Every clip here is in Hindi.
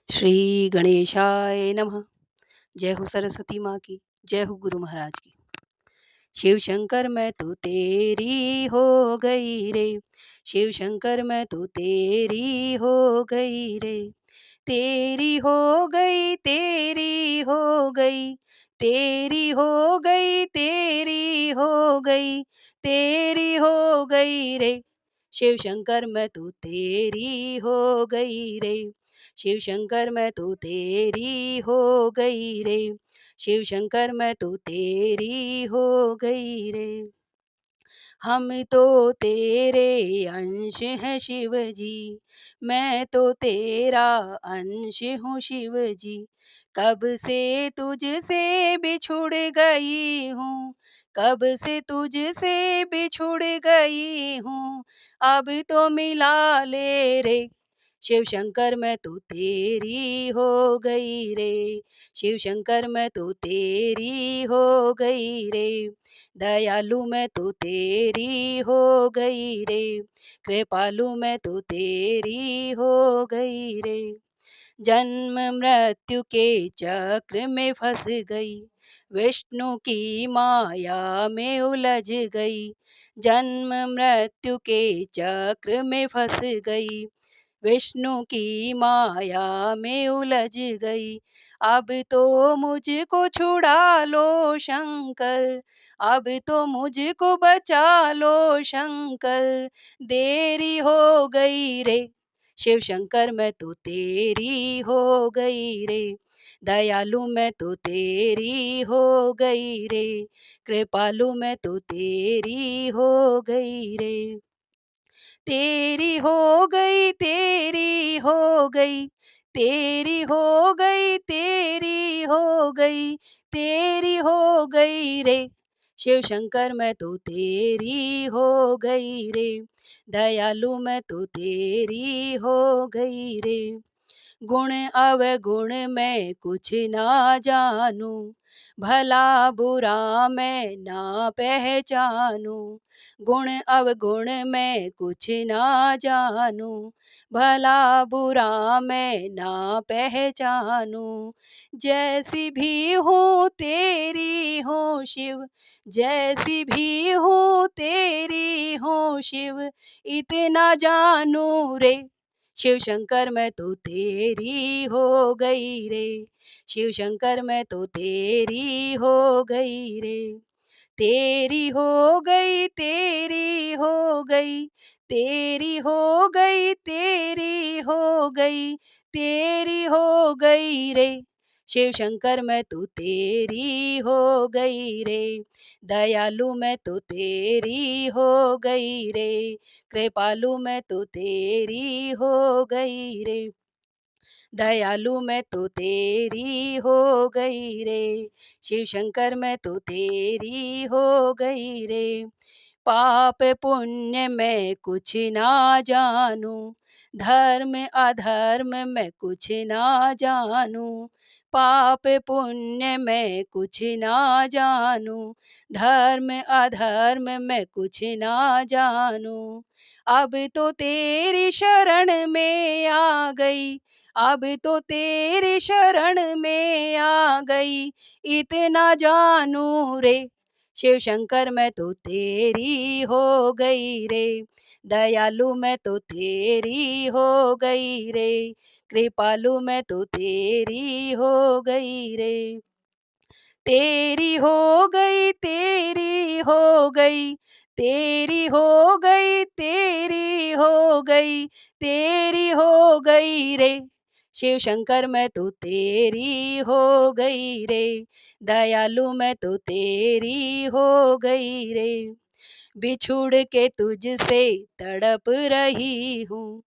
श्री गणेशाय नमः। जय हो सरस्वती माँ की, जय हो गुरु महाराज की। शिव शंकर मैं तो तेरी हो गई रे, शिव शंकर मैं तो तेरी हो गई रे। तेरी हो गई, तेरी हो गई, तेरी हो गई, तेरी हो गई, तेरी हो गई रे। शिव शंकर मैं तो तेरी हो गई रे, शिव शंकर मैं तो तेरी हो गई रे, शिव शंकर मैं तो तेरी हो गई रे। हम तो तेरे अंश हैं शिव जी, मैं तो तेरा अंश हूँ शिव जी। कब से तुझसे बिछुड़ गई हूँ, कब से तुझसे बिछुड़ गई हूँ, अब तो मिला ले रे। शिव शंकर मैं तो तेरी हो गई रे, शिव शंकर मैं तो तेरी हो गई रे। दयालु मैं तो तेरी हो गई रे, कृपालु मैं तो तेरी हो गई रे। जन्म मृत्यु के चक्र में फंस गई, विष्णु की माया में उलझ गई। जन्म मृत्यु के चक्र में फंस गई, विष्णु की माया में उलझ गई। अब तो मुझको छुड़ा लो शंकर, अब तो मुझको बचा लो शंकर, देरी हो गई रे। शिव शंकर मैं तो तेरी हो गई रे, दयालु मैं तो तेरी हो गई रे, कृपालु मैं तो तेरी हो गई रे। तेरी हो गई, तेरी हो गई, तेरी हो गई, तेरी हो गई, तेरी हो गई रे। शिव शंकर मैं तो तेरी हो गई रे, दयालु मैं तो तेरी हो गई रे। गुण अवगुण मैं कुछ ना जानू, भला बुरा मैं ना पहचानू। गुण अवगुण मैं कुछ ना जानू, भला बुरा मैं ना पहचानू। जैसी भी हूँ तेरी हूँ शिव, जैसी भी हूँ तेरी हूँ शिव, इतना जानू रे। शिव शंकर मैं तो तेरी हो गई रे, शिव शंकर मैं तो तेरी हो गई रे। तेरी हो गई, तेरी हो गई, तेरी हो गई, तेरी हो गई, तेरी हो गई रे। शिव शंकर मैं तो तेरी हो गई रे, दयालु मैं तो तेरी हो गई रे, कृपालु मैं तो तेरी हो गई रे। दयालु मैं तो तेरी हो गई रे, शिव शंकर मैं तो तेरी हो गई रे। पाप पुण्य मैं कुछ ना जानू, धर्म अधर्म मैं कुछ ना जानू। पाप पुण्य मैं कुछ ना जानू, धर्म अधर्म मैं कुछ ना जानू। अब तो तेरी शरण में आ गई, अब तो तेरी शरण में आ गई, इतना जानू रे। शिव शंकर मैं तो तेरी हो गई रे, दयालु मैं तो तेरी हो गई रे, कृपालु मैं तो तेरी हो गई रे। तेरी हो गई, तेरी हो गई, तेरी हो गई, तेरी हो गई, तेरी हो गई रे। शिव शंकर मैं तो तेरी हो गई रे, दयालु मैं तो तेरी हो गई रे। बिछुड़ के तुझसे तड़प रही हूँ,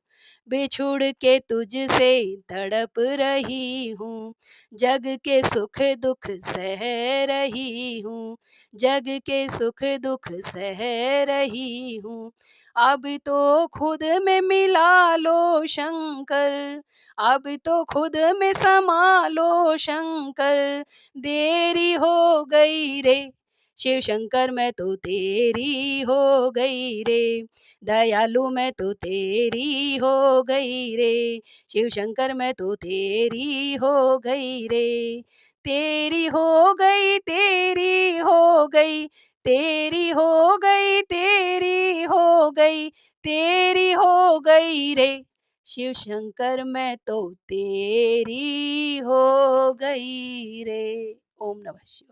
बिछुड़ के तुझसे तड़प रही हूँ। जग के सुख दुख सह रही हूँ, जग के सुख दुख सह रही हूँ। अब तो खुद में मिला लो शंकर, अब तो खुद में समा लो शंकर, देरी हो गई रे। शिव शंकर मैं तो तेरी हो गई रे, दयालु मैं तो तेरी हो गई रे, शिव शंकर मैं तो तेरी हो गई रे, तेरी हो गई, तेरी हो गई, तेरी हो गई, तेरी हो गई, तेरी हो गई रे, शिव शंकर मैं तो तेरी हो गई रे। ओम नमः शिवाय।